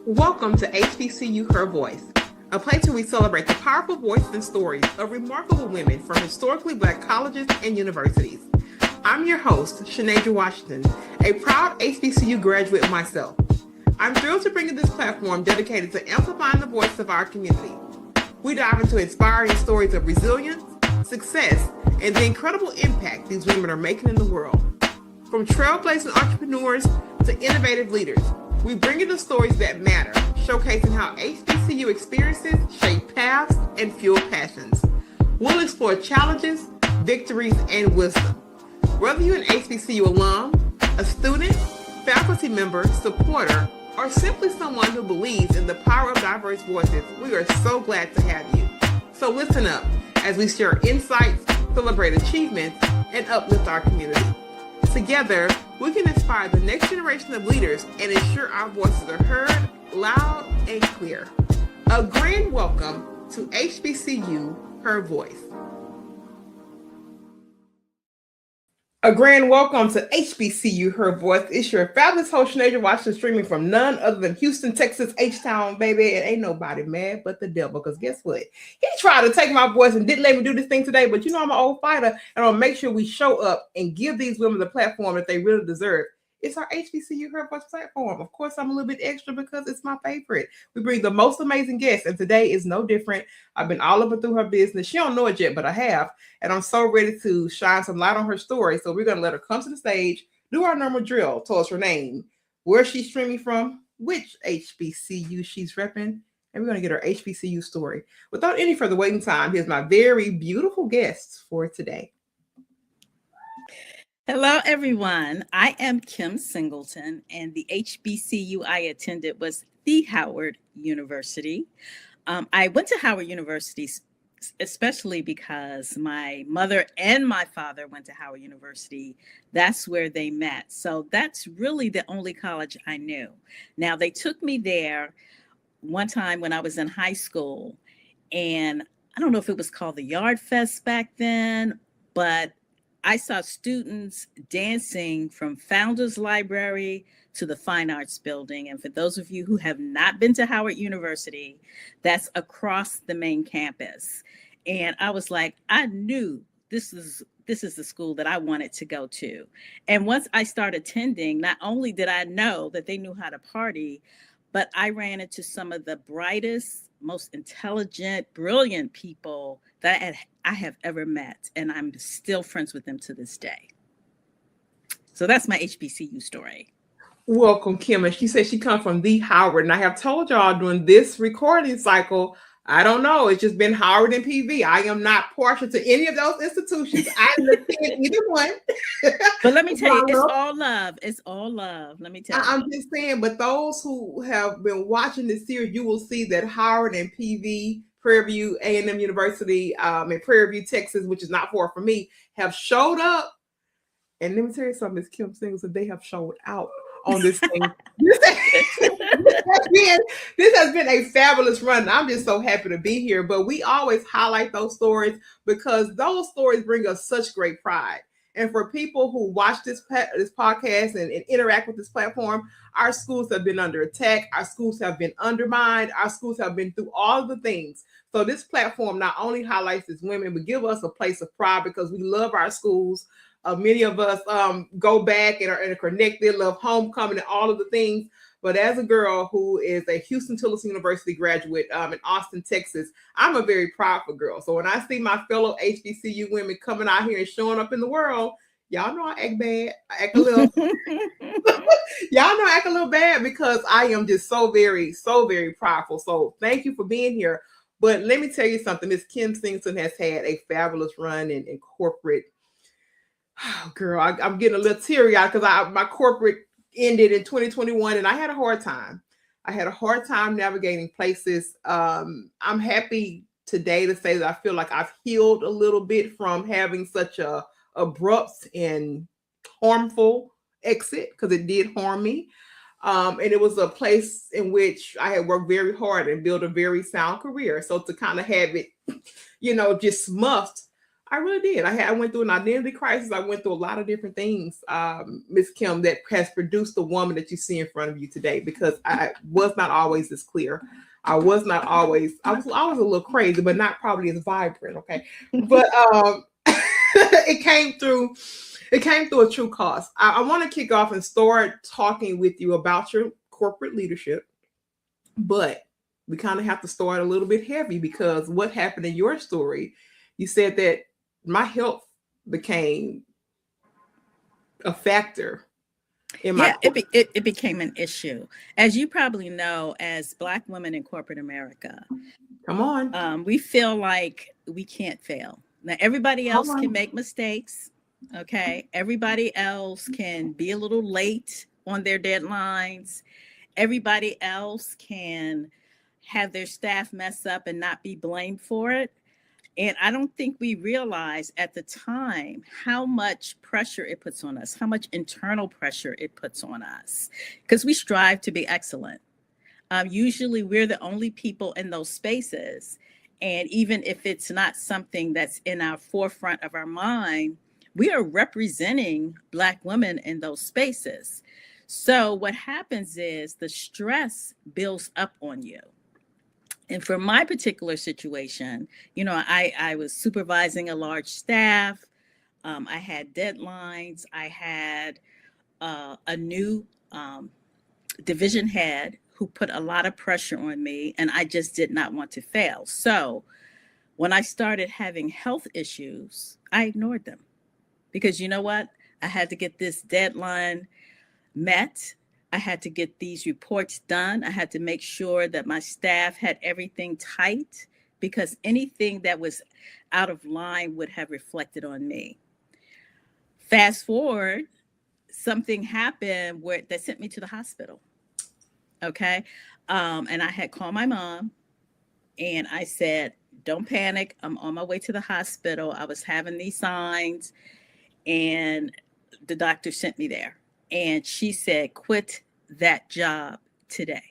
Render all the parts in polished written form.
Welcome to HBCU Her Voice, a place where we celebrate the powerful voices and stories of remarkable women from historically Black colleges and universities. I'm your host, Shanasia Washington, a proud HBCU graduate myself. I'm thrilled to bring you this platform dedicated to amplifying the voice of our community. We dive into inspiring stories of resilience, success, and the incredible impact these women are making in the world. From trailblazing entrepreneurs to innovative leaders, we bring you the stories that matter, showcasing how HBCU experiences shape paths and fuel passions. We'll explore challenges, victories, and wisdom. Whether you're an HBCU alum, a student, faculty member, supporter, or simply someone who believes in the power of diverse voices, we are so glad to have you. So listen up as we share insights, celebrate achievements, and uplift our community. Together, we can inspire the next generation of leaders and ensure our voices are heard loud and clear. A grand welcome to HBCU Her Voice. A grand welcome to HBCU Her Voice. It's your fabulous host, Shanasia Washington, streaming from none other than Houston, Texas, H-Town, baby. And ain't nobody mad but the devil, because guess what? He tried to take my voice and didn't let me do this thing today, but you know I'm an old fighter, and I'll make sure we show up and give these women the platform that they really deserve. It's our HBCU Her Voice platform. Of course, I'm a little bit extra because it's my favorite. We bring the most amazing guests, and today is no different. I've been all over through her business. She don't know it yet, but I have, and I'm so ready to shine some light on her story. So we're going to let her come to the stage, do our normal drill, tell us her name, where she's streaming from, which HBCU she's repping, and we're going to get her HBCU story. Without any further waiting time, here's my very beautiful guest for today. Hello, everyone. I am Kim Singleton, and the HBCU I attended was the Howard University. I went to Howard University especially because my mother and my father went to Howard University. That's where they met. So that's really the only college I knew. Now, they took me there one time when I was in high school, and I don't know if it was called the Yard Fest back then, but I saw students dancing from Founders Library to the Fine Arts Building. And for those of you who have not been to Howard University, that's across the main campus. And I was like, I knew this is the school that I wanted to go to. And once I started attending, not only did I know that they knew how to party, but I ran into some of the brightest, most intelligent, brilliant people that I have ever met, and I'm still friends with them to this day. So that's my HBCU story. Welcome, Kim. And she said she comes from the Howard. And I have told y'all during this recording cycle, I don't know, it's just been Howard and PV. I am not partial to any of those institutions. I didn't attend either one. But let me tell you, it's all love. It's all love. Let me tell you. I'm just saying, but those who have been watching this series, you will see that Howard and PV, Prairie View A&M University in Prairie View, Texas, which is not far from me, have showed up. And let me tell you something, Ms. Kim Singleton, they have showed out on this thing. This has been a fabulous run. I'm just so happy to be here. But we always highlight those stories because those stories bring us such great pride. And for people who watch this podcast and interact with this platform, our schools have been under attack. Our schools have been undermined. Our schools have been through all of the things. So this platform not only highlights these women, but give us a place of pride because we love our schools. Many of us go back and are connected, love homecoming and all of the things. But as a girl who is a Houston-Tillotson University graduate in Austin, Texas, I'm a very proudful girl. So when I see my fellow HBCU women coming out here and showing up in the world, y'all know I act bad. I act a little. Y'all know I act a little bad because I am just so very proudful. So thank you for being here. But let me tell you something. Miss Kim Singleton has had a fabulous run in corporate. Oh, girl, I'm getting a little teary-eyed because my corporate ended in 2021 and I had a hard time. I had a hard time navigating places. I'm happy today to say that I feel like I've healed a little bit from having such a abrupt and harmful exit because it did harm me. And it was a place in which I had worked very hard and built a very sound career. So to kind of have it, just smuffed I really did. I went through an identity crisis. I went through a lot of different things, Miss Kim, that has produced the woman that you see in front of you today. Because I was not always this clear. I was always a little crazy, but not probably as vibrant. Okay, but it came through. It came through a true cost. I want to kick off and start talking with you about your corporate leadership, but we kind of have to start a little bit heavy because what happened in your story, you said that my health became a factor in my. Yeah, it became an issue. As you probably know, as Black women in corporate America, Come on. we feel like we can't fail. Now, everybody Come else can on. make mistakes. Okay. Everybody else can be a little late on their deadlines. Everybody else can have their staff mess up and not be blamed for it. And I don't think we realize at the time how much pressure it puts on us, how much internal pressure it puts on us, because we strive to be excellent. Usually we're the only people in those spaces. And even if it's not something that's in our forefront of our mind, we are representing Black women in those spaces. So what happens is the stress builds up on you. And for my particular situation, I was supervising a large staff. I had deadlines. I had a new division head who put a lot of pressure on me, and I just did not want to fail. So when I started having health issues, I ignored them because you know what? I had to get this deadline met. I had to get these reports done. I had to make sure that my staff had everything tight because anything that was out of line would have reflected on me. Fast forward, something happened that sent me to the hospital. Okay. And I had called my mom and I said, don't panic. I'm on my way to the hospital. I was having these signs and the doctor sent me there. And she said, quit that job today.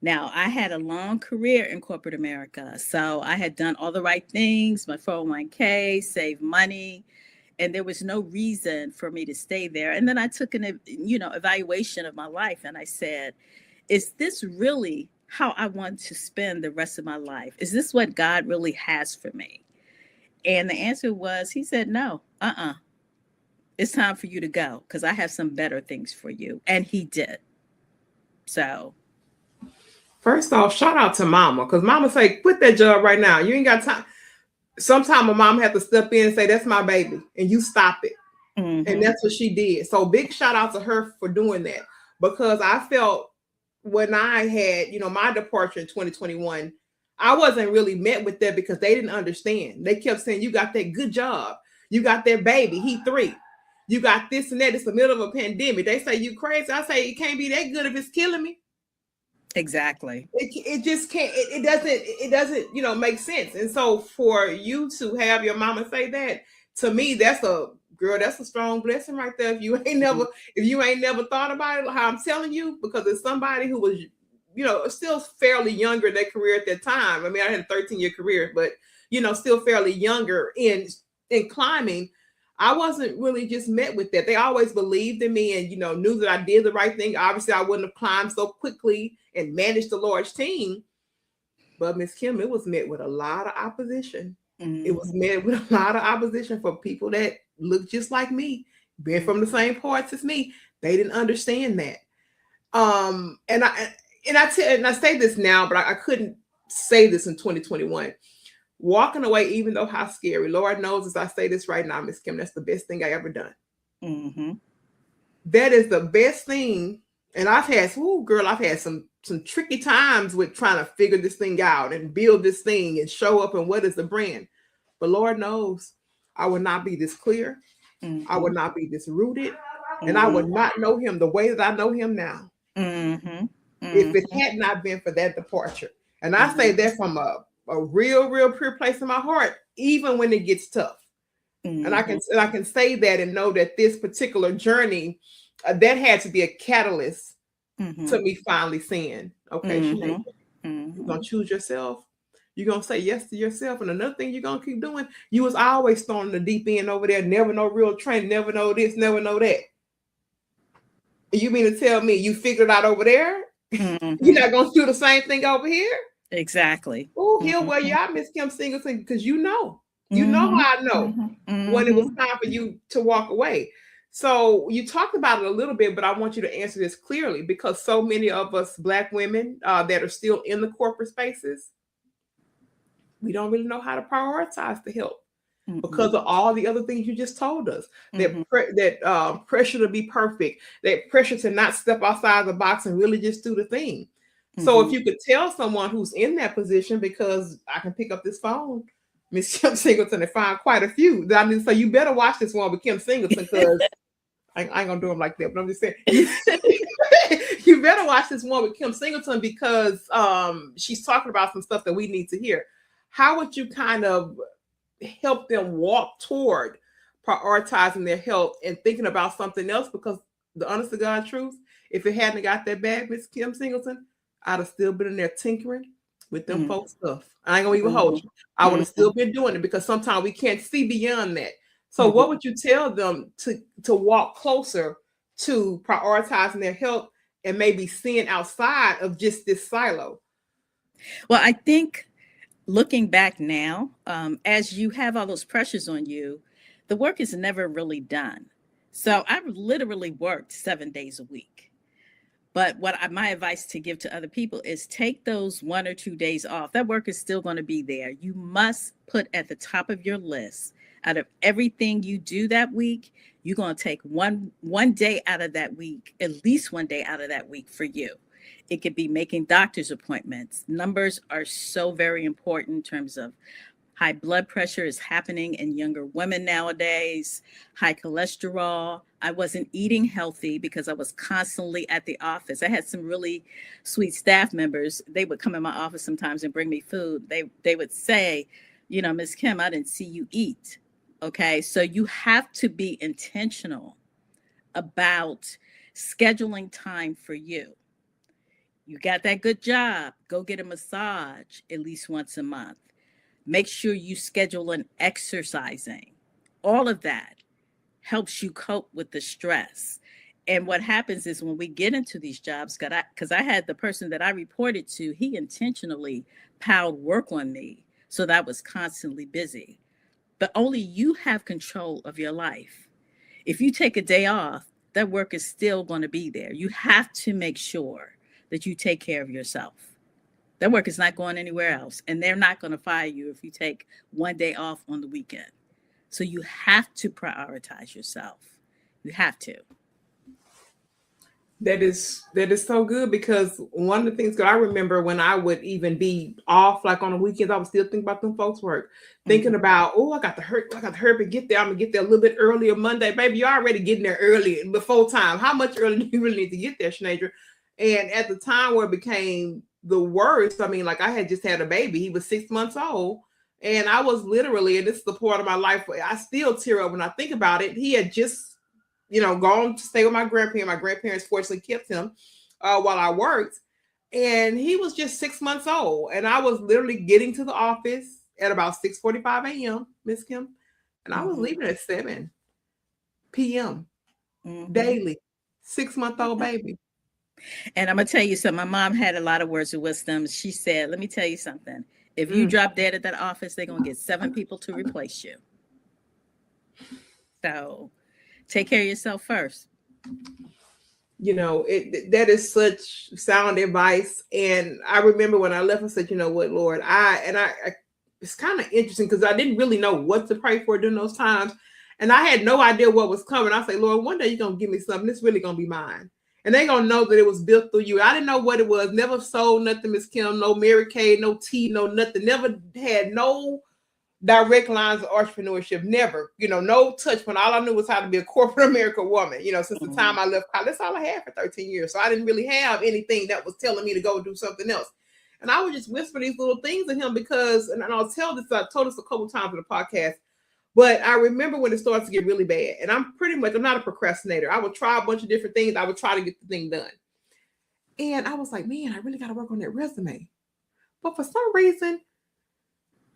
Now, I had a long career in corporate America. So I had done all the right things, my 401k, save money, and there was no reason for me to stay there. And then I took an evaluation of my life and I said, is this really how I want to spend the rest of my life? Is this what God really has for me? And the answer was, he said, no, it's time for you to go because I have some better things for you. And he did. So. First off, shout out to mama because mama say, quit that job right now. You ain't got time. Sometimes a mom have to step in and say, that's my baby. And you stop it. Mm-hmm. And that's what she did. So big shout out to her for doing that because I felt when I had, my departure in 2021, I wasn't really met with that because they didn't understand. They kept saying, you got that good job. You got that baby. He 3. You got this and that. It's the middle of a pandemic. They say you crazy. I say it can't be that good if it's killing me. Exactly. It just can't. It doesn't make sense. And so for you to have your mama say that, to me, that's a strong blessing right there. If you ain't never thought about it, how I'm telling you, because it's somebody who was, still fairly younger in their career at that time. I mean, I had a 13-year career, but still fairly younger in climbing. I wasn't really just met with that. They always believed in me and, knew that I did the right thing. Obviously, I wouldn't have climbed so quickly and managed a large team. But Miss Kim, it was met with a lot of opposition. Mm-hmm. It was met with a lot of opposition from people that look just like me, being from the same parts as me. They didn't understand that. And I say this now, but I couldn't say this in 2021. Walking away, even though how scary, Lord knows as I say this right now, Miss Kim, that's the best thing I ever done. Mm-hmm. That is the best thing. And I've had some tricky times with trying to figure this thing out and build this thing and show up and what is the brand. But Lord knows I would not be this clear. Mm-hmm. I would not be this rooted. Mm-hmm. And I would not know him the way that I know him now. Mm-hmm. Mm-hmm. If it had not been for that departure. And I say that from a real pure place in my heart, even when it gets tough. Mm-hmm. And I can say that and know that this particular journey, that had to be a catalyst to me finally saying, okay, Sinead, you're going to choose yourself. You're going to say yes to yourself. And another thing you're going to keep doing, you was always thrown in the deep end over there. Never know real training, never know this, never know that. You mean to tell me you figured it out over there? Mm-hmm. You're not going to do the same thing over here? Exactly. Oh, he'll wear you out, Miss Kim Singleton, because you know Mm-hmm. I know Mm-hmm. when it was time for you to walk away. So you talked about it a little bit, but I want you to answer this clearly, because so many of us Black women that are still in the corporate spaces, we don't really know how to prioritize the help because of all the other things you just told us. That pressure to be perfect, that pressure to not step outside the box and really just do the thing. So if you could tell someone who's in that position, because I can pick up this phone, Miss Kim Singleton, and find quite a few. I mean, so you better watch this one with Kim Singleton, because I ain't gonna do them like that, but I'm just saying you better watch this one with Kim Singleton, because she's talking about some stuff that we need to hear. How would you kind of help them walk toward prioritizing their health and thinking about something else? Because the honest to God truth, if it hadn't got that bad, Miss Kim Singleton, I'd have still been in there tinkering with them folks' stuff. I ain't gonna even hold you. I would have still been doing it, because sometimes we can't see beyond that. So what would you tell them to walk closer to prioritizing their health and maybe seeing outside of just this silo? Well, I think looking back now, as you have all those pressures on you, the work is never really done. So I've literally worked 7 days a week. But my advice to give to other people is take those 1 or 2 days off. That work is still going to be there. You must put at the top of your list, out of everything you do that week, you're going to take one day out of that week, at least 1 day out of that week for you. It could be making doctor's appointments. Numbers are so very important in terms of high blood pressure is happening in younger women nowadays, high cholesterol. I wasn't eating healthy because I was constantly at the office. I had some really sweet staff members. They would come in my office sometimes and bring me food. They would say, Miss Kim, I didn't see you eat. Okay, so you have to be intentional about scheduling time for you. You got that good job, go get a massage at least once a month. Make sure you schedule an exercising. All of that helps you cope with the stress. And what happens is when we get into these jobs, because I had the person that I reported to, he intentionally piled work on me so that I was constantly busy. But only you have control of your life. If you take a day off, that work is still going to be there. You have to make sure that you take care of yourself. That work is not going anywhere else. And they're not going to fire you if you take 1 day off on the weekend. So you have to prioritize yourself. You have to. That is so good, because one of the things that I remember when I would even be off, like on the weekends, I would still think about them folks' work, thinking about, oh, I got to hurry up get there. I'm gonna get there a little bit earlier Monday, baby. You're already getting there early before time. How much early do you really need to get there, Sineadra? And at the time where it became the worst, I mean, like I had just had a baby. He was 6 months old, and I was literally, and this is the part of my life where I still tear up when I think about it. He had just gone to stay with my grandparents. My grandparents fortunately kept him while I worked. And he was just 6 months old. And I was literally getting to the office at about 6:45 a.m., Miss Kim. And I was leaving at 7 p.m. daily. 6-month-old baby. And I'm going to tell you something. My mom had a lot of words of wisdom. She said, let me tell you something. If you drop dead at that office, they're going to get 7 people to replace you. So take care of yourself first. That is such sound advice. And I remember when I left, I said, you know what, Lord, it's kind of interesting because I didn't really know what to pray for during those times. And I had no idea what was coming. I say, Lord, one day you're going to give me something. It's really going to be mine. And they're going to know that it was built through you. I didn't know what it was. Never sold nothing, Miss Kim. No Mary Kay, no tea, no nothing. Never had no direct lines of entrepreneurship. Never, no touch when all I knew was how to be a corporate American woman, since the time I left college. That's all I had for 13 years. So I didn't really have anything that was telling me to go do something else. And I would just whisper these little things to him because, and I'll tell this, I told this a couple times in the podcast, but I remember when it started to get really bad. And I'm not a procrastinator. I would try a bunch of different things. I would try to get the thing done. And I was like, man, I really got to work on that resume. But for some reason,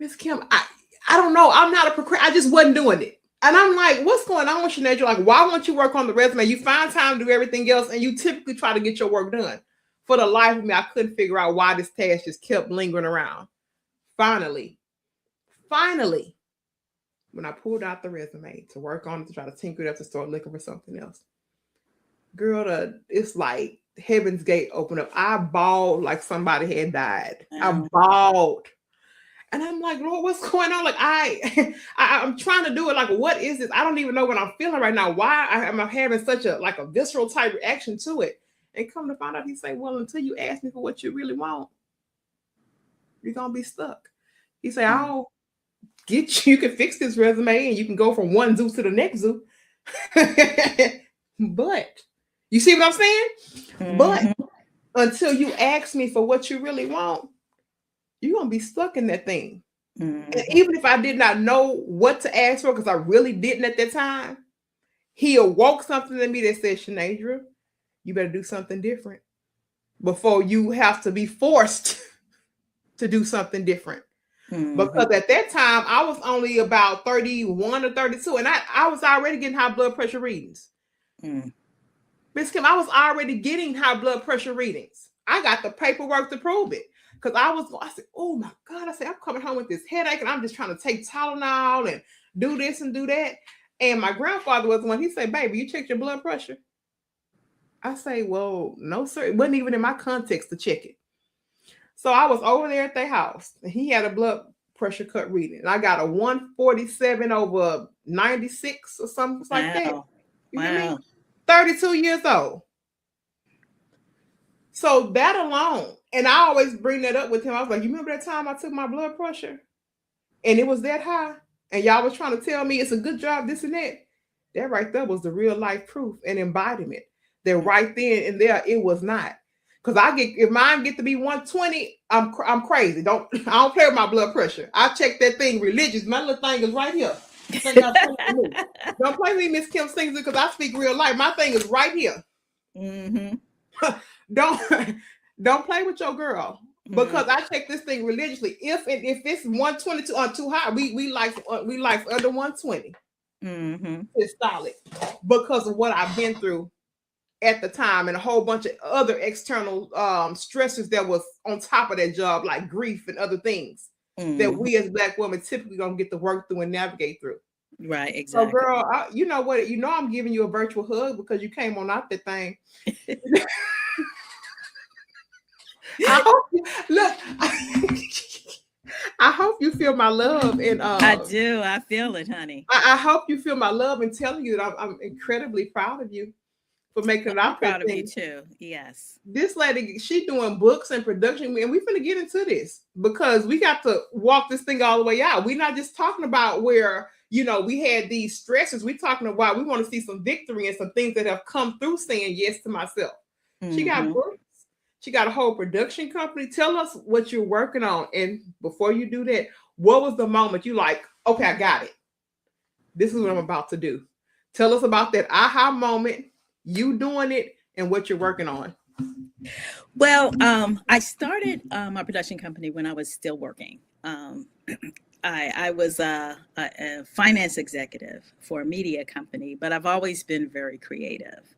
Miss Kim, I don't know. I'm not a I just wasn't doing it. And I'm like, what's going on with Sinead? You're like, why won't you work on the resume? You find time to do everything else, and you typically try to get your work done. For the life of me, I couldn't figure out why this task just kept lingering around. Finally, when I pulled out the resume to work on it, to try to tinker it up to start looking for something else, girl, it's like heaven's gate opened up. I bawled like somebody had died. I bawled. And I'm like, Lord, what's going on? Like, I'm trying to do it. Like, what is this? I don't even know what I'm feeling right now. Why am I having such a visceral type reaction to it? And come to find out, he say, well, until you ask me for what you really want, you're going to be stuck. He say, I'll get you can fix this resume and you can go from one zoo to the next zoo. But you see what I'm saying? Mm-hmm. But until you ask me for what you really want, you're going to be stuck in that thing. Mm-hmm. And even if I did not know what to ask for, because I really didn't at that time, he awoke something in me that said, Shanadra, you better do something different before you have to be forced to do something different. Mm-hmm. Because at that time, I was only about 31 or 32, and I was already getting high blood pressure readings. Miss Kim, I was already getting high blood pressure readings. I got the paperwork to prove it. Because I said, oh my God, I said, I'm coming home with this headache and I'm just trying to take Tylenol and do this and do that. And my grandfather was the one, he said, baby, you checked your blood pressure? I say, well, no, sir. It wasn't even in my context to check it. So I was over there at their house and he had a blood pressure cut reading. And I got a 147/96 or something like that. You hear me? 32 years old. So that alone, and I always bring that up with him. I was like, you remember that time I took my blood pressure and it was that high? And y'all was trying to tell me it's a good job, this and that. That right there was the real life proof and embodiment. That right then and there, it was not. Because if mine get to be 120, I'm crazy. I don't play with my blood pressure. I check that thing religious. My little thing is right here. Don't play with me, Miss Kim Singleton, because I speak real life. My thing is right here. Mm-hmm. Don't play with your girl, because I check this thing religiously. If it's 122 or too high, we like under 120. Mm-hmm. It's solid because of what I've been through at the time and a whole bunch of other external stressors that was on top of that job, like grief and other things that we as Black women typically don't get to work through and navigate through. Right, exactly. So, girl, you know what? You know I'm giving you a virtual hug because you came on out that thing. I hope you feel my love, and I do. I feel it, honey. I hope you feel my love and telling you that I'm incredibly proud of you for making it out. I'm proud of you too. Yes. This lady, she doing books and production, and we're gonna get into this because we got to walk this thing all the way out. We're not just talking about where we had these stresses. We're talking about we want to see some victory and some things that have come through saying yes to myself. Mm-hmm. She got books. She got a whole production company. Tell us what you're working on. And before you do that, what was the moment you like, okay, I got it. This is what I'm about to do. Tell us about that aha moment, you doing it, and what you're working on. Well, I started my production company when I was still working. I was a finance executive for a media company, but I've always been very creative.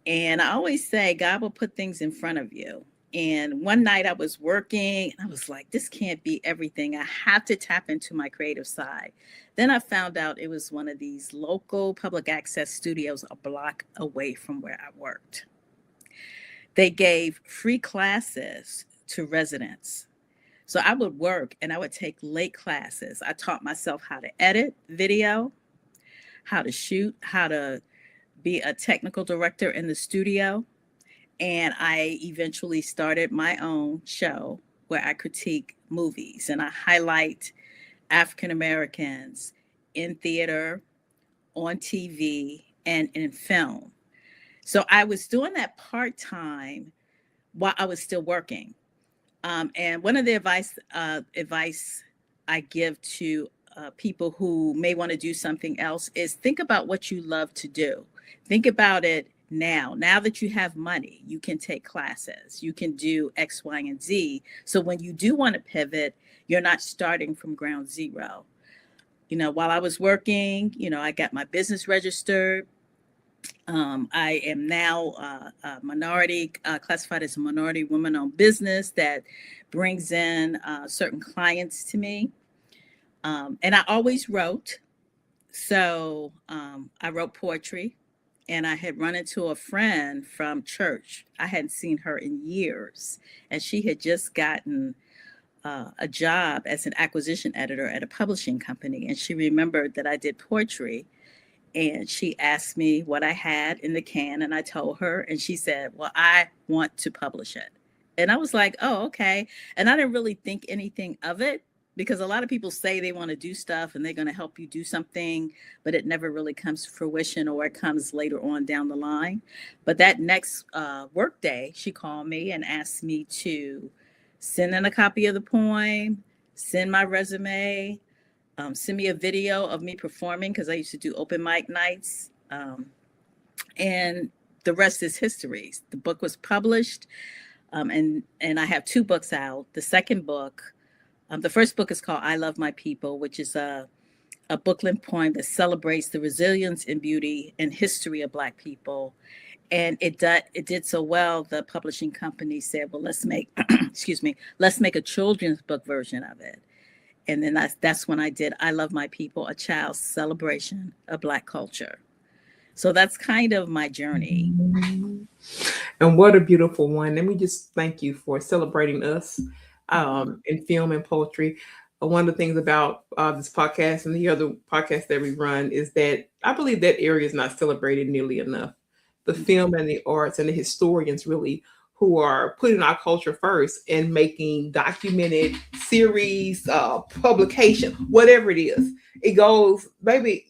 And I always say, God will put things in front of you. And one night I was working and I was like, this can't be everything. I have to tap into my creative side. Then I found out it was one of these local public access studios a block away from where I worked. They gave free classes to residents. So I would work and I would take late classes. I taught myself how to edit video, how to shoot, how to be a technical director in the studio. And I eventually started my own show where I critique movies and I highlight African Americans in theater, on TV, and in film. So I was doing that part-time while I was still working. And one of the advice I give to people who may want to do something else is think about what you love to do. Think about it now that you have money, you can take classes, you can do X, Y, and Z. So when you do want to pivot, you're not starting from ground zero. While I was working, I got my business registered. I am now a minority, classified as a minority woman-owned business that brings in certain clients to me. And I always wrote. So I wrote poetry, and I had run into a friend from church. I hadn't seen her in years, and she had just gotten a job as an acquisition editor at a publishing company. And she remembered that I did poetry. And she asked me what I had in the can, and I told her, and she said, well, I want to publish it. And I was like, oh, okay. And I didn't really think anything of it, because a lot of people say they want to do stuff and they're going to help you do something, but it never really comes to fruition, or it comes later on down the line. But that next work day, she called me and asked me to send in a copy of the poem, send my resume, send me a video of me performing, because I used to do open mic nights. And the rest is history. The book was published, and I have 2 books out. The second book, the first book is called I Love My People, which is a book-length poem that celebrates the resilience and beauty and history of Black people. And it did so well, the publishing company said, well, let's make, let's make a children's book version of it. And then that's when I did I Love My People, a child's celebration of Black culture. So that's kind of my journey. And what a beautiful one. Let me just thank you for celebrating us in film and poetry. One of the things about this podcast and the other podcasts that we run is that I believe that area is not celebrated nearly enough. The film and the arts and the historians really who are putting our culture first and making documented series, publication, whatever it is. It goes, baby,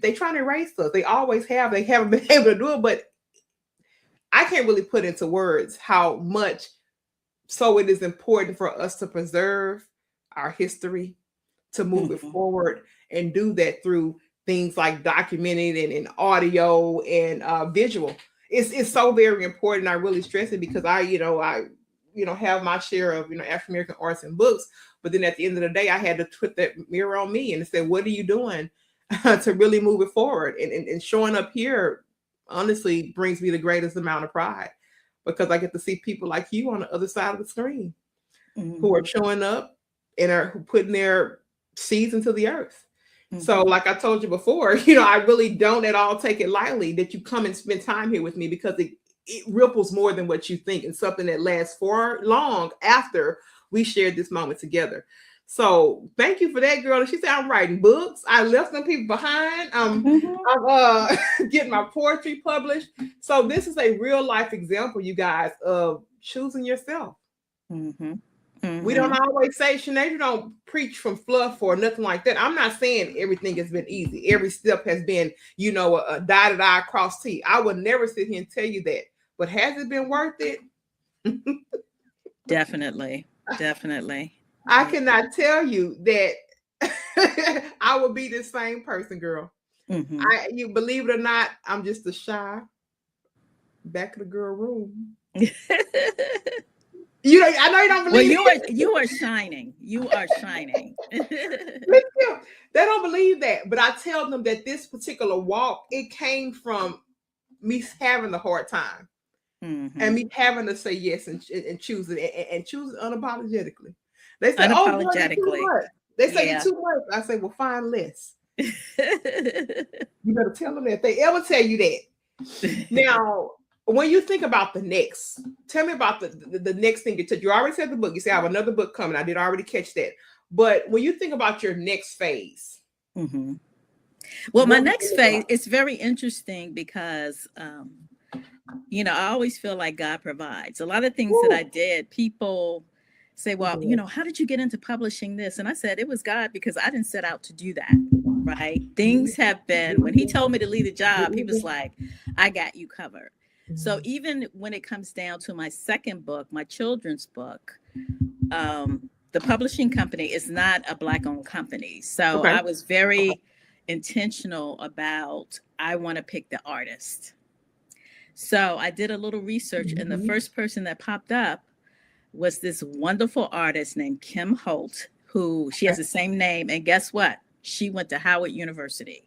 they trying to erase us. They always have. They haven't been able to do it, but I can't really put into words how much so it is important for us to preserve our history, to move it forward, and do that through things like documenting and audio and visual. It's so very important. I really stress it because I have my share of African American arts and books, but then at the end of the day, I had to put that mirror on me and say, what are you doing to really move it forward? And showing up here honestly brings me the greatest amount of pride, because I get to see people like you on the other side of the screen who are showing up and are putting their seeds into the earth. So like I told you before, I really don't at all take it lightly that you come and spend time here with me, because it ripples more than what you think, and something that lasts for long after we shared this moment together. So thank you for that, girl. And she said, I'm writing books. I left some people behind. I'm getting my poetry published. So this is a real life example, you guys, of choosing yourself. We don't always say, Sinead, you don't preach from fluff or nothing like that. I'm not saying everything has been easy. Every step has been, a dotted I cross T. I would never sit here and tell you that. But has it been worth it? Definitely. I cannot tell you that I will be the same person, girl. You believe it or not, I'm just a shy back of the girl room. I know you don't believe. Well, you are shining. You are shining. They don't believe that, but I tell them that this particular walk, it came from me having a hard time, and me having to say yes and choose it and choose it unapologetically. They say, unapologetically. They say you're too much. I say, well, find less. You better tell them that if they ever tell you that. Now, when you think about the next, tell me about the next thing you took. You already said the book. You say, I have another book coming. I did already catch that. But when you think about your next phase. Well, my next phase, it's very interesting because, I always feel like God provides. A lot of things that I did, people say, well, how did you get into publishing this? And I said, it was God, because I didn't set out to do that, right? Things have been, when he told me to leave the job, he was like, I got you covered. So even when it comes down to my second book, my children's book, the publishing company is not a Black-owned company. So I was very intentional about, I want to pick the artist. So I did a little research, and the first person that popped up was this wonderful artist named Kim Holt, who she has the same name. And guess what? She went to Howard University.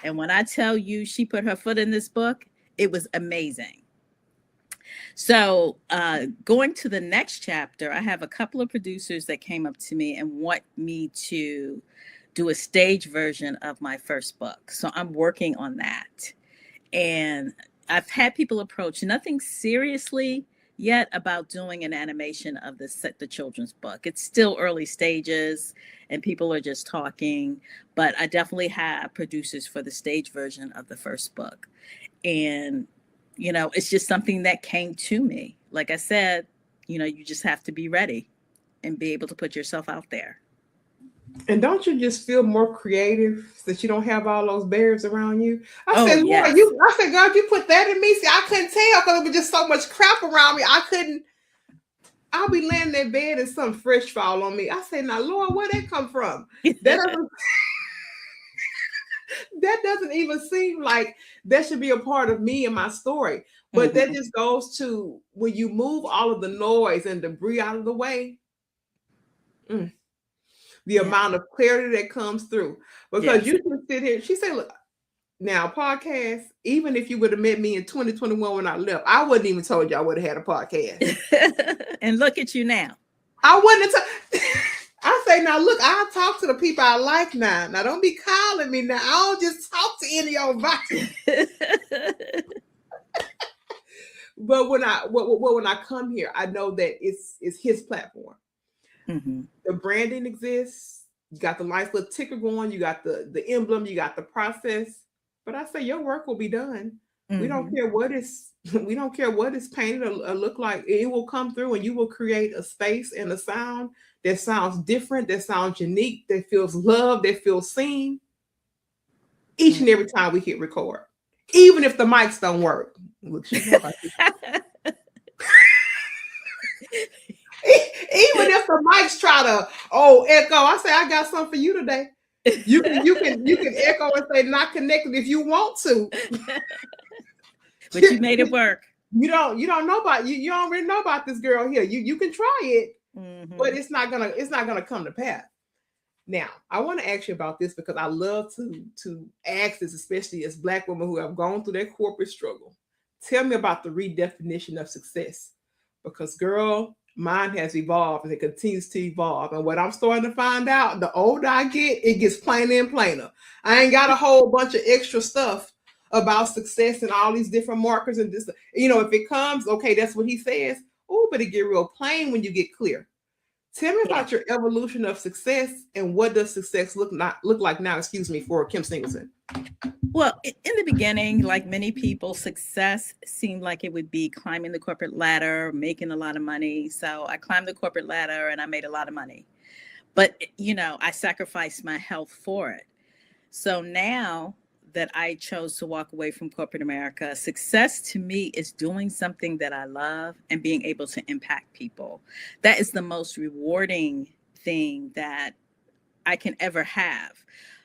And when I tell you she put her foot in this book, it was amazing. So going to the next chapter, I have a couple of producers that came up to me and want me to do a stage version of my first book. So I'm working on that. And I've had people approach, nothing seriously yet, about doing an animation of the children's book. It's still early stages and people are just talking, but I definitely have producers for the stage version of the first book. And, you know, it's just something that came to me. Like I said, you know, you just have to be ready and be able to put yourself out there. And don't you just feel more creative that you don't have all those barriers around you? I said, yes. Lord, I said, God, you put that in me. See, I couldn't tell because there was just so much crap around me. I'll be laying in that bed and something fresh fall on me. I say, now, Lord, where'd that come from? That doesn't even seem like that should be a part of me and my story. But that just goes to when you move all of the noise and debris out of the way. The amount of clarity that comes through. Because you can sit here, she said, look, now podcast, even if you would have met me in 2021 when I left, I wouldn't even told you I would have had a podcast. And look at you now. I wouldn't have I say, now look, I'll talk to the people I like now. Now don't be calling me now. I don't just talk to any old body. But when I come here, I know that it's his platform. The branding exists. You got the nice little ticker going. You got the emblem. You got the process. But I say your work will be done. We don't care what is painted or look like. It will come through, and you will create a space and a sound that sounds different, that sounds unique, that feels loved, that feels seen. Each and every time we hit record, even if the mics don't work. Even if the mics try to echo, I say I got something for you today. You can echo and say not connected if you want to. But you made it work. You don't know about you don't really know about this girl here. You can try it, but it's not gonna come to pass. Now, I want to ask you about this because I love to ask this, especially as Black women who have gone through that corporate struggle. Tell me about the redefinition of success, because girl, mine has evolved and it continues to evolve. And what I'm starting to find out, the older I get, it gets plainer and plainer. I ain't got a whole bunch of extra stuff about success and all these different markers and this. You know, if it comes, okay, that's what he says. Oh, but it get real plain when you get clear. Tell me about your evolution of success and what does success look like now, for Kim Singleton. Well, in the beginning, like many people, success seemed like it would be climbing the corporate ladder, making a lot of money. So I climbed the corporate ladder and I made a lot of money. But, you know, I sacrificed my health for it. So now that I chose to walk away from corporate America, success to me is doing something that I love and being able to impact people. That is the most rewarding thing that I can ever have.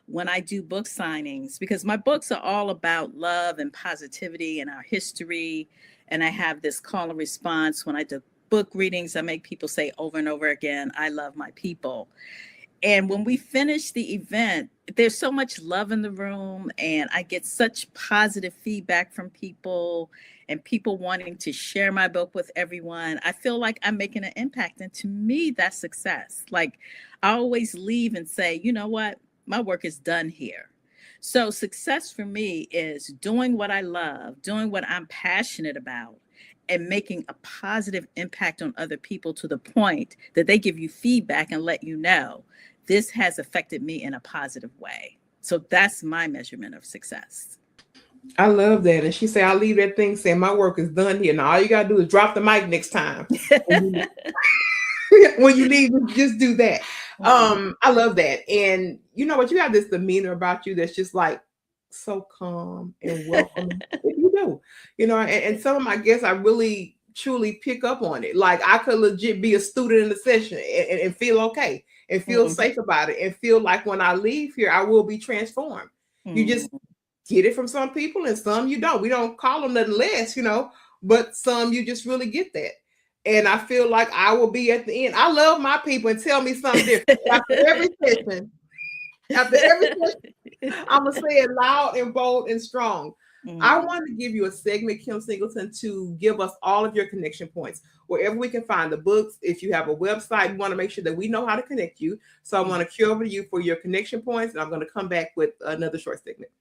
When I do book signings, because my books are all about love and positivity and our history. And I have this call and response. When I do book readings, I make people say over and over again, I love my people. And when we finish the event, there's so much love in the room and I get such positive feedback from people and people wanting to share my book with everyone. I feel like I'm making an impact. And to me, that's success. Like I always leave and say, you know what? My work is done here. So success for me is doing what I love, doing what I'm passionate about, and making a positive impact on other people to the point that they give you feedback and let you know this has affected me in a positive way. So that's my measurement of success. I love that. And she said, I'll leave that thing saying my work is done here. Now all you got to do is drop the mic next time. When you leave, just do that. I love that. And you know what? You have this demeanor about you that's just like so calm and welcome. You do, you know, and some of my guests, I really truly pick up on it. Like I could legit be a student in the session and feel okay and feel safe about it and feel like when I leave here, I will be transformed. You just get it from some people and some you don't. We don't call them nothing less, but some you just really get that. And I feel like I will be at the end. I love my people and tell me something different. After every session, I'm going to say it loud and bold and strong. I want to give you a segment, Kim Singleton, to give us all of your connection points, wherever we can find the books. If you have a website, we want to make sure that we know how to connect you. So I want to cue over to you for your connection points, and I'm going to come back with another short segment.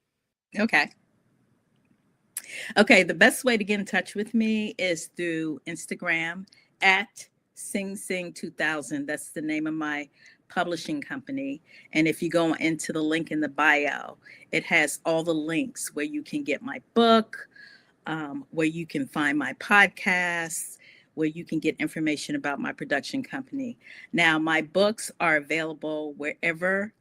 Okay, the best way to get in touch with me is through Instagram at SingSing2000. That's the name of my publishing company. And if you go into the link in the bio, it has all the links where you can get my book, where you can find my podcasts, where you can get information about my production company. Now, my books are available wherever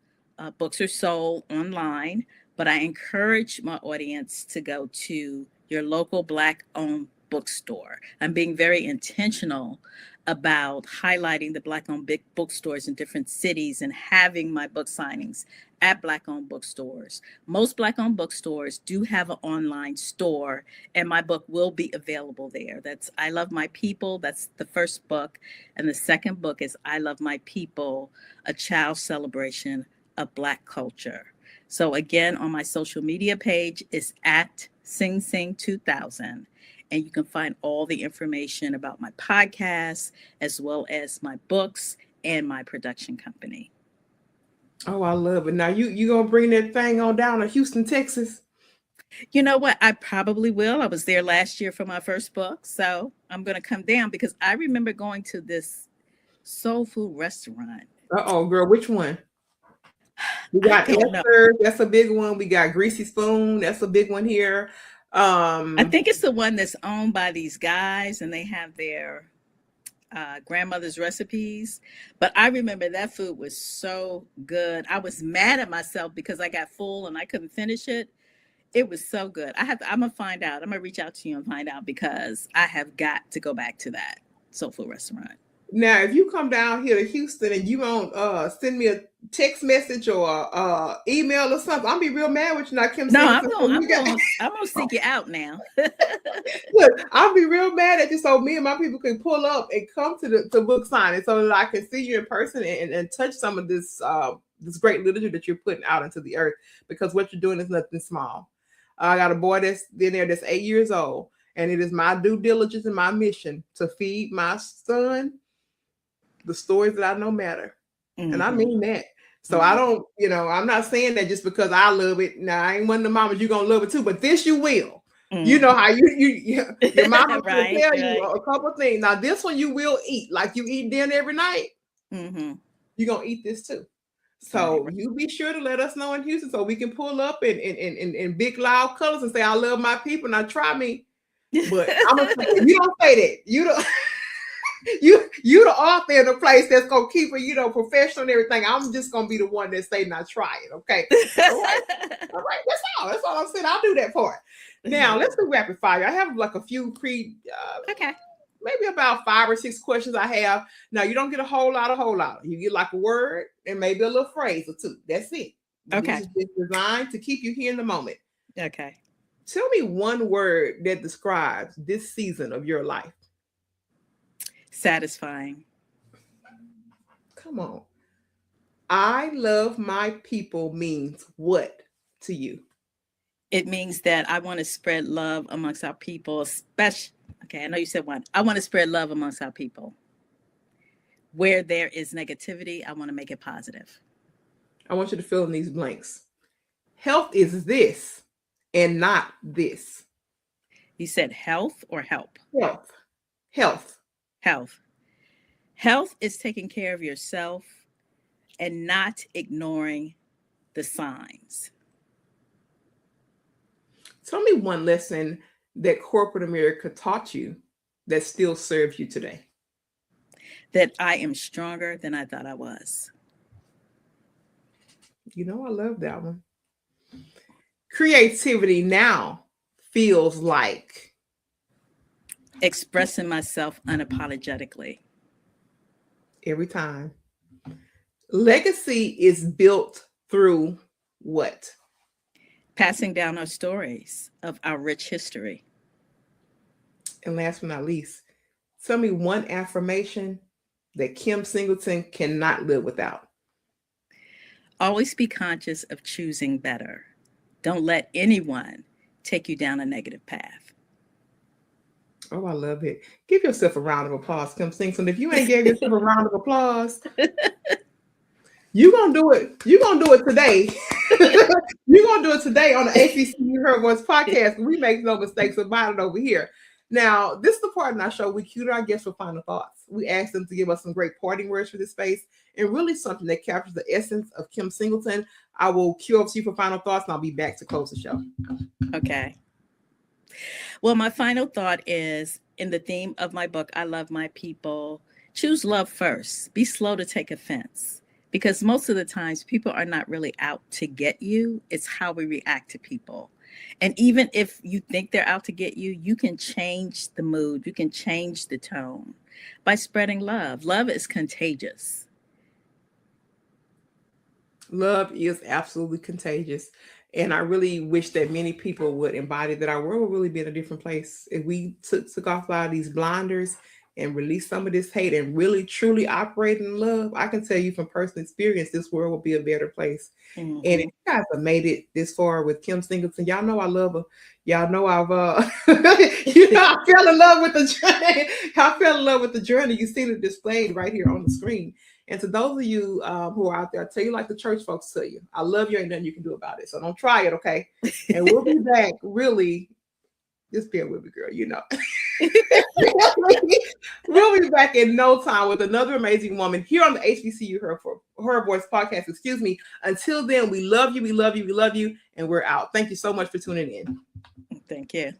books are sold online, but I encourage my audience to go to your local Black-owned bookstore. I'm being very intentional about highlighting the Black-owned big bookstores in different cities and having my book signings at Black-owned bookstores. Most Black-owned bookstores do have an online store, and my book will be available there. That's I Love My People. That's the first book. And the second book is I Love My People, A Child's Celebration of Black Culture. So again, on my social media page is at SingSing2000. And you can find all the information about my podcast, as well as my books and my production company. Oh, I love it. Now, you going to bring that thing on down to Houston, Texas? You know what? I probably will. I was there last year for my first book. So I'm going to come down because I remember going to this soul food restaurant. Uh-oh, girl. Which one? We got Esther. That's a big one. We got Greasy Spoon. That's a big one here. I think it's the one that's owned by these guys and they have their grandmother's recipes. But I remember that food was so good. I was mad at myself because I got full and I couldn't finish it. It was so good. I'm going to find out. I'm going to reach out to you and find out because I have got to go back to that soul food restaurant. Now, if you come down here to Houston and you don't send me a text message or email or something, I'll be real mad with you now, Kim. No, I'm gonna seek you out now. Look, I'll be real mad at you so me and my people can pull up and come to the book signing so that I can see you in person and touch some of this great literature that you're putting out into the earth, because what you're doing is nothing small. I got a boy that's in there that's 8 years old, and it is my due diligence and my mission to feed my son the stories that I know matter. And I mean that. So I don't, I'm not saying that just because I love it. Now, I ain't one of the mamas, you're going to love it too, but this you will. You know how your mama will tell you a couple of things. Now, this one you will eat. Like you eat dinner every night. You're going to eat this too. So you be sure to let us know in Houston so we can pull up in big loud colors and say, I love my people. Now try me. But I'm gonna say, you don't say that. You don't. You the author in the place that's gonna keep it, professional and everything. I'm just gonna be the one that say, "Now try it." Okay. All right. That's all I'm saying. I'll do that for it. Now let's do rapid fire. I have like a few maybe about 5 or 6 questions I have. Now you don't get a whole lot. You get like a word and maybe a little phrase or two. That's it. Okay. This is designed to keep you here in the moment. Okay. Tell me one word that describes this season of your life. Satisfying. Come on. I love my people means what to you? It means that I want to spread love amongst our people, especially, okay, I know you said one. I want to spread love amongst our people. Where there is negativity, I want to make it positive. I want you to fill in these blanks. Health is this and not this. You said health or help? Health. Health is taking care of yourself and not ignoring the signs. Tell me one lesson that corporate America taught you that still serves you today. That I am stronger than I thought I was. I love that one. Creativity now feels like expressing myself unapologetically. Every time. Legacy is built through what? Passing down our stories of our rich history. And last but not least, tell me one affirmation that Kim Singleton cannot live without. Always be conscious of choosing better. Don't let anyone take you down a negative path. Oh, I love it. Give yourself a round of applause, Kim Singleton. If you ain't gave yourself a round of applause, you're going to do it. You're going to do it today. You're going to do it today on the HBCU Her Voice podcast. We make no mistakes about it over here. Now, this is the part in our show we cue our guests for final thoughts. We ask them to give us some great parting words for this space and really something that captures the essence of Kim Singleton. I will cue up to you for final thoughts and I'll be back to close the show. Okay. Well, my final thought is in the theme of my book, I Love My People. Choose love first. Be slow to take offense. Because most of the times people are not really out to get you. It's how we react to people. And even if you think they're out to get you, you can change the mood. You can change the tone by spreading love. Love is contagious. Love is absolutely contagious. And I really wish that many people would embody that. Our world would really be in a different place if we took off a lot of these blinders and release some of this hate and really truly operate in love. I can tell you from personal experience, this world will be a better place. Mm-hmm. And if you guys have made it this far with Kim Singleton, y'all know I love her. Y'all know I've I fell in love with the journey. I fell in love with the journey. You see it displayed right here on the screen. And to those of you who are out there, I tell you like the church folks tell you, I love you, ain't nothing you can do about it. So don't try it, okay? And we'll be back, really, just bear with me, girl, you know. We'll be back in no time with another amazing woman here on the HBCU Her Voice podcast, excuse me. Until then, we love you, we love you, we love you, and we're out. Thank you so much for tuning in. Thank you.